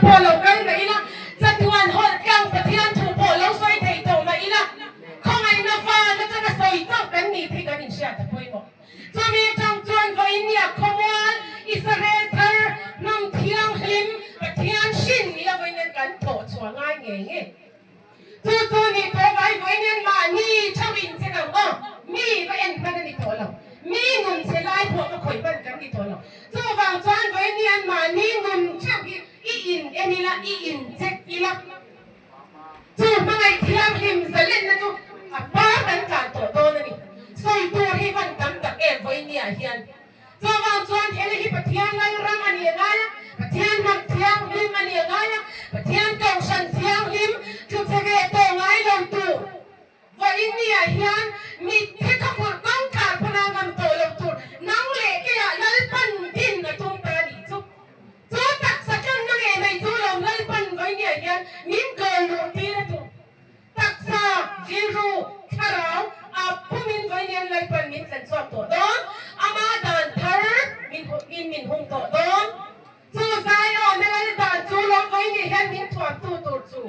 polo kang na ila sa tuan hol kang patian tu polo soi thei to na ila không ai na fa na ta na soi chang kan ni thi kan in sha ta poi mo cho mi trong chuan voi nia khomwal Israel thar nam thiang hlim patian shin ila voi nen kan to chua ngai nge nge chu ni to vai voi nen ma ni chawin se ka ngo mi va en pa ni to lo mi ngun se lai pho ka khoi ban kan ni to lo chu wang chuan voi nian ma ni ngun chang i in enila i in check ila chu mangai thiam him zalen na chu apa kan kan to na ni soi tu hi van tam tak e voi nia hian chu wang chuan hele hi pathian lai ram ani nga pathian nam thiam him ani nga pathian tong san thiam him chu chege to ngai lom tu voi nia hian mi the ka phur kong kar phana ngam to lom tu nang le ke ya lal pan din na tum ta ni chu chu tak sa kan na nge mai chu lom lal pan voi nia hian min ko lu ti na tu tak sa jiru tharau a pumin voi nia lal pan min san so to don ama dan thar min hung to don chu sai on na lal dan chu lom voi nia hian min thwa tu tu chu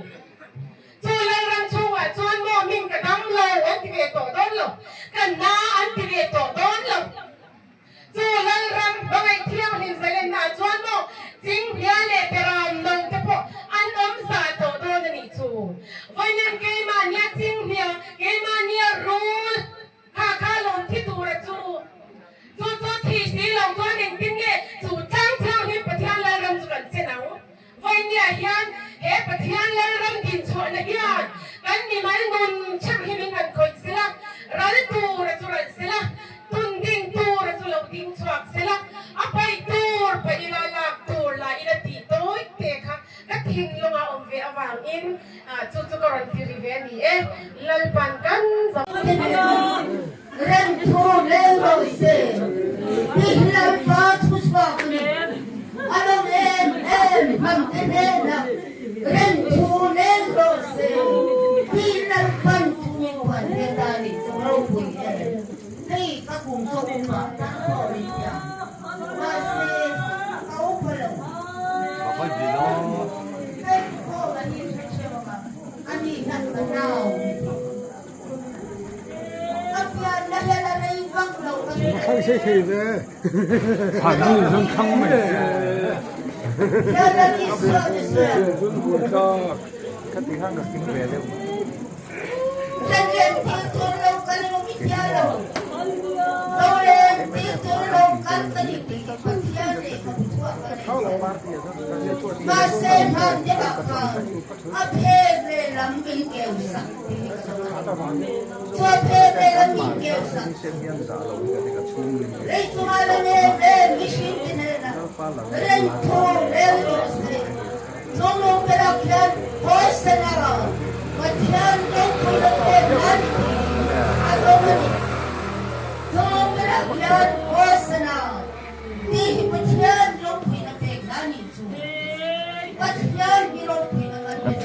chu lal ram chu wa chuan mo min ka dam lo an ti ve to don lo kan na an ti ve to don lo chu lal ram bangai thiam him zalen na chuan mo jing hia le peram lo te pho an om sa to don ni chu voi nen ke ma nia jing hia ke ma nia rul kha lon thi tu ra chu thi si lo chuan ning tin nge chu tang thiam him pathian lal ram chu kan se nau voi nia hian he pathian lal ram din chho na hian kan ni mai nun chak hi min kan khoi sila ral tu ra chu ral sila tun ding tu ra chu lo ding chhuak sila apai tur pa ila lak tur la ila ti toi te kha ka thing longa om ve awang in chu chu karon ti ri ve ni e lal pan kan za ren thu le lo se ti lal pa chu swa ni anong em ham te ne na ren thu le lo se ti lal pan thu wa ne ta ni chu ro pui e hei ka kum so ma ta ko ri ya ma se au pa lo Apa dilo? hei ko ani che ma ani nan ka nau看谁谁的，看你人看没？真不差，看地上个金白的。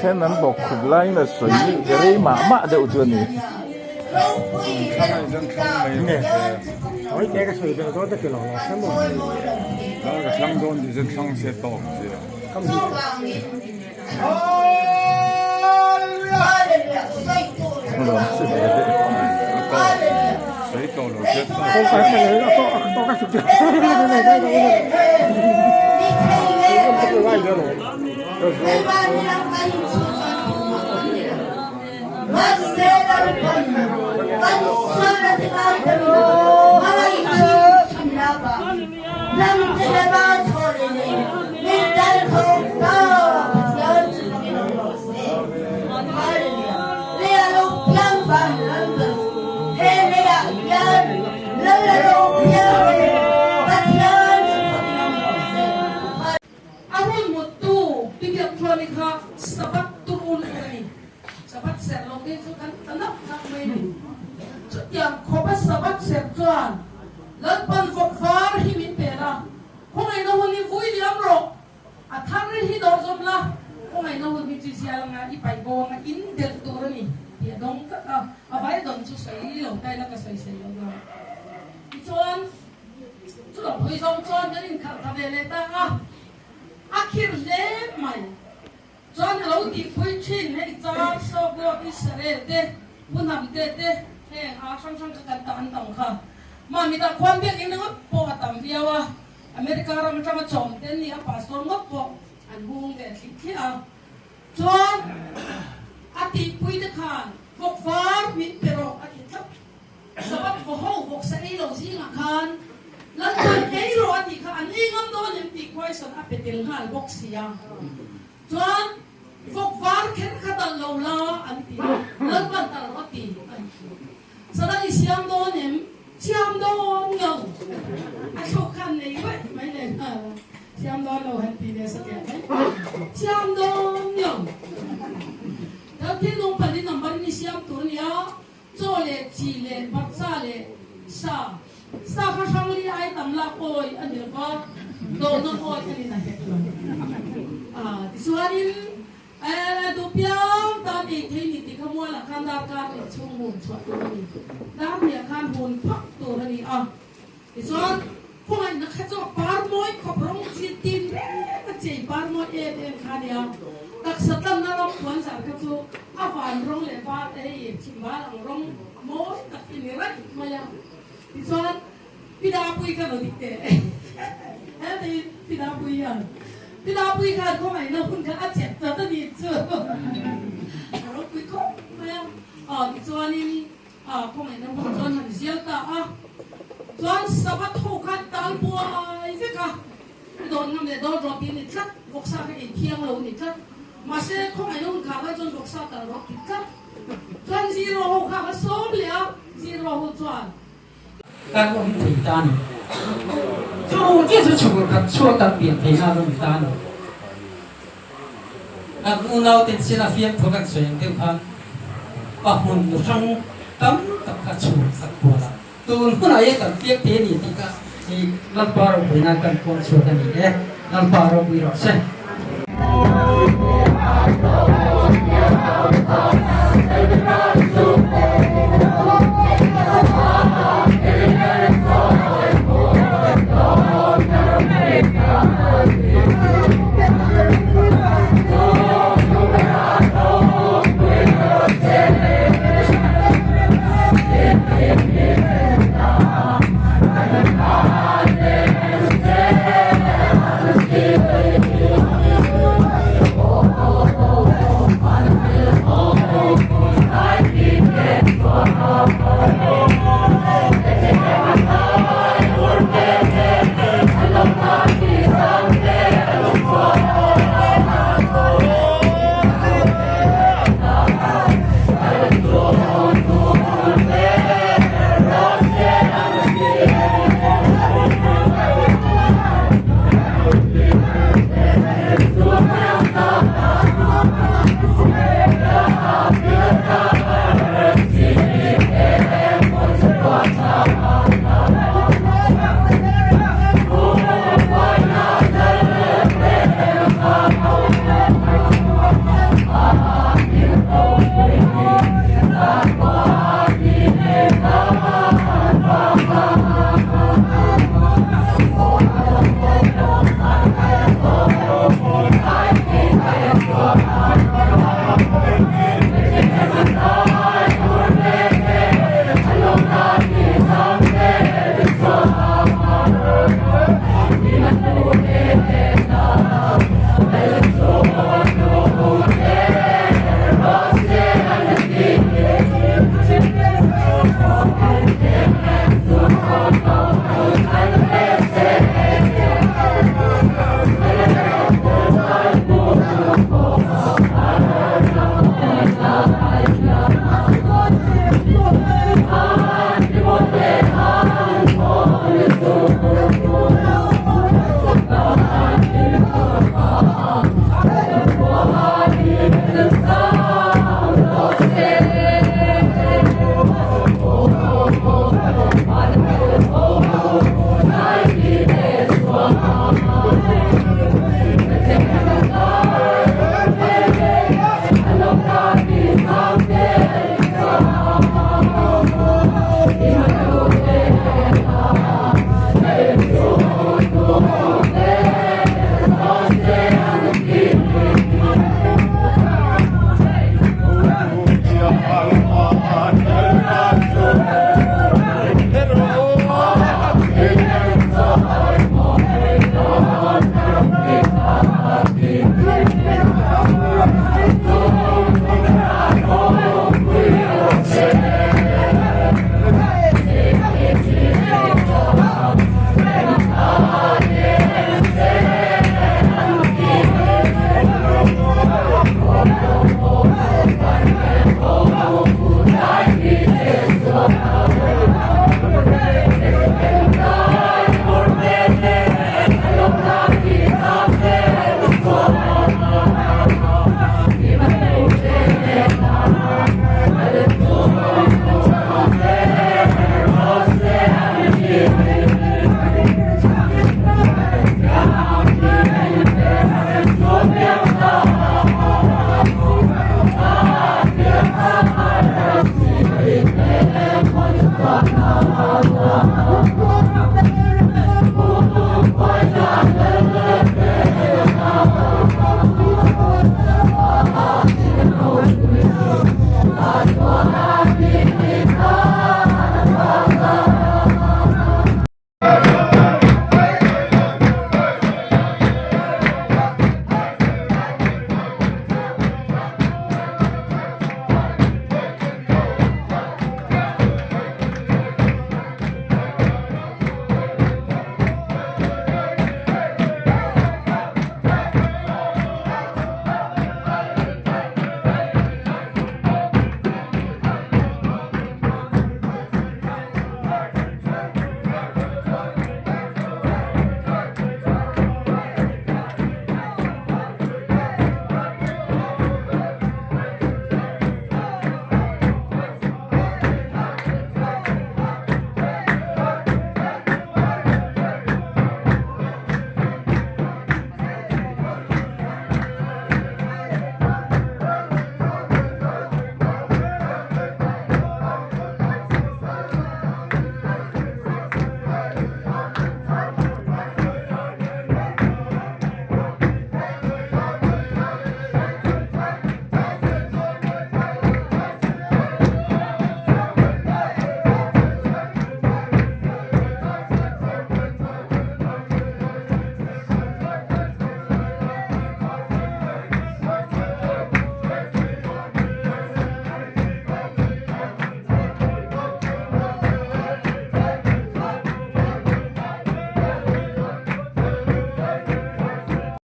天南บอกขุดไล่ละ水จะได้หมา的อุจนี่看到人看没呢？我一点个水平都得给老了，全部。那个相中你是看些多些。是的，水够了，水够了。我看看人家多个水平，这个外边了，要说。sabat set loke su kan tanap nak mai yang khobat sabat set kan lan pan fok far hi min pera khong ai no holi vui diam ro a thang ri hi do zom la khong ai no holi chi sia nga i pai go nga in del tu ro ni ya dong ka a vai dong chu sai lo kai la ka sai sai lo ga i chuan chu lo phui zong chuan kan in khar ta ve le ta a akhir le mai Israel punam sang kakantaan tang ka mami ta kwan biak in ngot po atam biawa Amerika ram tama chom ten ni pastor ngot po an hung ve thia chon ati pui de khan vok var mit pero ati thap sabat ko ho vok sa ilo si nga khan lan kan ei ro ati kha an ingam do nem ti kwai son apetil hal vok sia chon vok var khen khadal lo la an ti lan ban tar ati sadang isiam do nem siam do ngong aso kan nei wai mai le siam do lo han ti ne sa ke siam do ngong da ti long pa ni number ni siam tur ni a cho le chi le bat sa le sa kha sang li ai tam la koi an ni ba do no koi ani na he ti suarin do piang ta ni thei ni ti khamwa la kan dar ka ni chung mun chwa ni da mi kan hun phak to ni a ti suan ko ai na kha cho par moi khoprong chi tin ta che par moi e kha ni a tak satam na ro kwan sa ka chu a fan rong le ba te chim ba rong moi tak ni rat ma ya ti suan pida pui ka lo dikte ti pida pui ya pida pui ka ko mai na hun ka a che ta ta ni chu ro pui ko ma ya ti suan ni ko mai na hun chon han sia ta a chuan sabat ho khat tal bua ai ve ka don ngam le do drop in ni tlat boksa ka in thiang lo ni tlat ma se ko mai nun ka ba chon boksa ta ro ti tlat chuan zero ho ka ba som le a zero ho chuan các ông thầy tan chú chỉ là chủ các chúa đặc biệt thầy nào cũng tan các ông nào tiền xin là phiền thuộc các chuyện tiêu phan và hồn một trong tấm tập các chủ các bộ là tôi muốn nói các việc thế này thì các thì làm bao nhiêu năm cần con chúa này đấy làm bao nhiêu rồi xem Hãy subscribe cho kênh Ghiền Mì Gõ để không bỏ lỡ